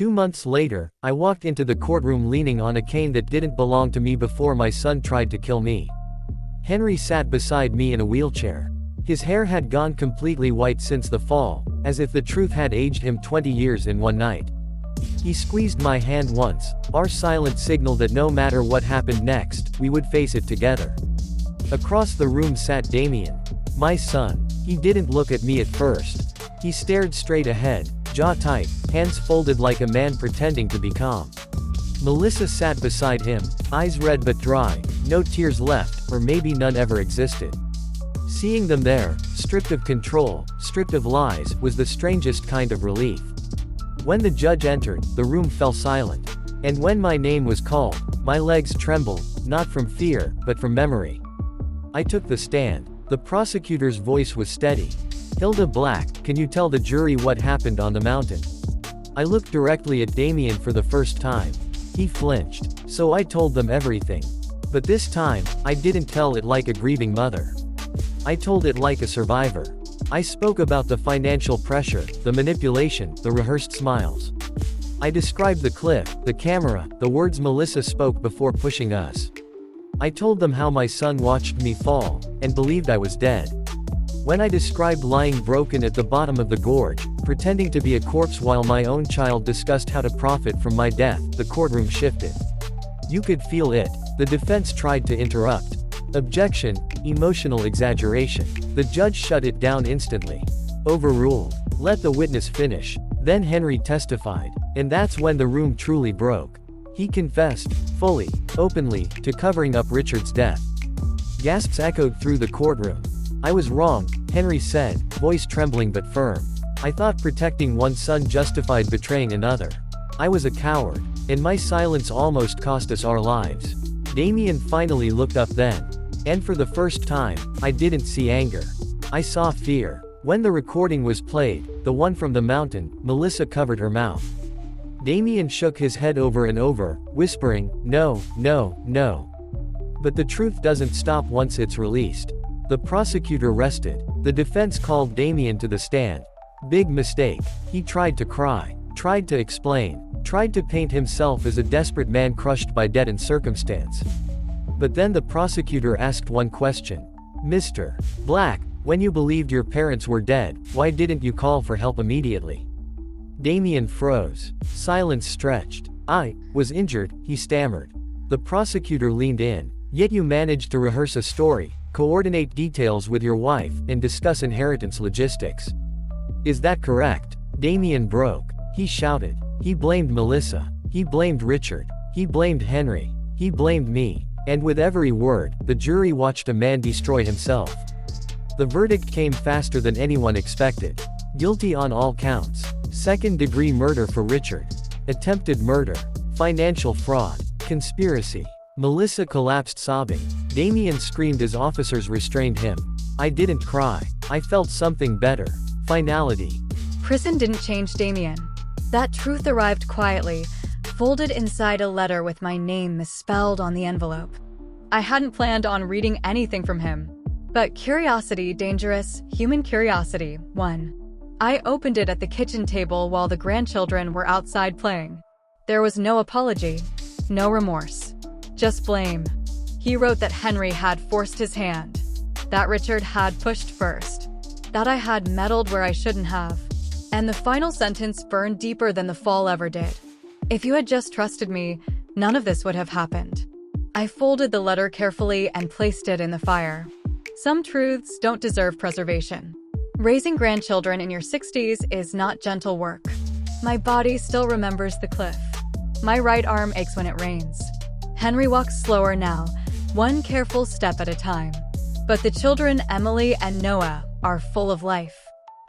2 months later, I walked into the courtroom leaning on a cane that didn't belong to me before my son tried to kill me. Henry sat beside me in a wheelchair. His hair had gone completely white since the fall, as if the truth had aged him 20 years in one night. He squeezed my hand once, our silent signal that no matter what happened next, we would face it together. Across the room sat Damien, my son. He didn't look at me at first. He stared straight ahead, jaw tight, hands folded like a man pretending to be calm. Melissa sat beside him, eyes red but dry, no tears left, or maybe none ever existed. Seeing them there, stripped of control, stripped of lies, was the strangest kind of relief. When the judge entered, the room fell silent. And when my name was called, my legs trembled, not from fear, but from memory. I took the stand. The prosecutor's voice was steady. "Hilda Black, can you tell the jury what happened on the mountain?" I looked directly at Damien for the first time. He flinched. So I told them everything. But this time, I didn't tell it like a grieving mother. I told it like a survivor. I spoke about the financial pressure, the manipulation, the rehearsed smiles. I described the cliff, the camera, the words Melissa spoke before pushing us. I told them how my son watched me fall, and believed I was dead. When I described lying broken at the bottom of the gorge, pretending to be a corpse while my own child discussed how to profit from my death, the courtroom shifted. You could feel it. The defense tried to interrupt. Objection, emotional exaggeration. The judge shut it down instantly. Overruled. Let the witness finish. Then Henry testified. And that's when the room truly broke. He confessed, fully, openly, to covering up Richard's death. Gasps echoed through the courtroom. "I was wrong," Henry said, voice trembling but firm. "I thought protecting one son justified betraying another. I was a coward, and my silence almost cost us our lives." Damien finally looked up then. And for the first time, I didn't see anger. I saw fear. When the recording was played, the one from the mountain, Melissa covered her mouth. Damien shook his head over and over, whispering, "No, no, no." But the truth doesn't stop once it's released. The prosecutor rested. The defense called Damien to the stand. Big mistake. He tried to cry, tried to explain, tried to paint himself as a desperate man crushed by debt and circumstance. But then the prosecutor asked one question. "Mr. Black, when you believed your parents were dead, why didn't you call for help immediately?" Damien froze. Silence stretched. "I was injured," he stammered. The prosecutor leaned in. "Yet you managed to rehearse a story, coordinate details with your wife, and discuss inheritance logistics. Is that correct?" Damien broke. He shouted. He blamed Melissa. He blamed Richard. He blamed Henry. He blamed me. And with every word, the jury watched a man destroy himself. The verdict came faster than anyone expected. Guilty on all counts. Second-degree murder for Richard. Attempted murder. Financial fraud. Conspiracy. Melissa collapsed sobbing. Damien screamed as officers restrained him. I didn't cry. I felt something better. Finality. Prison didn't change Damien. That truth arrived quietly, folded inside a letter with my name misspelled on the envelope. I hadn't planned on reading anything from him. But curiosity, dangerous, human curiosity, won. I opened it at the kitchen table while the grandchildren were outside playing. There was no apology, no remorse, just blame. He wrote that Henry had forced his hand, that Richard had pushed first, that I had meddled where I shouldn't have. And the final sentence burned deeper than the fall ever did. If you had just trusted me, none of this would have happened. I folded the letter carefully and placed it in the fire. Some truths don't deserve preservation. Raising grandchildren in your 60s is not gentle work. My body still remembers the cliff. My right arm aches when it rains. Henry walks slower now, one careful step at a time. But the children, Emily and Noah, are full of life.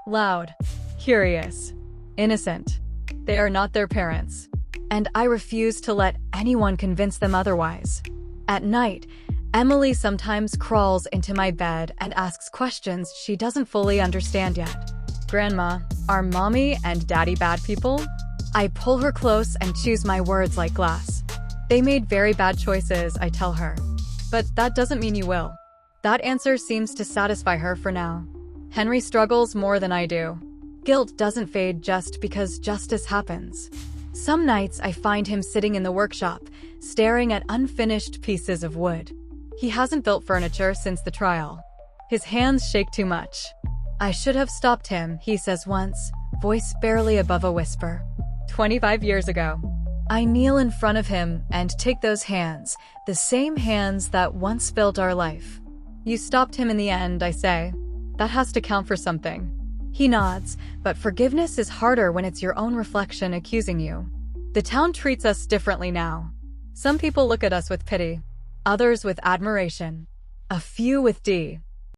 Loud, curious, innocent. They are not their parents. And I refuse to let anyone convince them otherwise. At night, Emily sometimes crawls into my bed and asks questions she doesn't fully understand yet. Grandma, are mommy and daddy bad people? I pull her close and choose my words like glass. They made very bad choices, I tell her. But that doesn't mean you will. That answer seems to satisfy her for now. Henry struggles more than I do. Guilt doesn't fade just because justice happens. Some nights I find him sitting in the workshop, staring at unfinished pieces of wood. He hasn't built furniture since the trial. His hands shake too much. "I should have stopped him," he says once, voice barely above a whisper. 25 years ago. I kneel in front of him and take those hands, the same hands that once built our life. "You stopped him in the end," I say. "That has to count for something." He nods, but forgiveness is harder when it's your own reflection accusing you. The town treats us differently now. Some people look at us with pity, others with admiration, a few with D.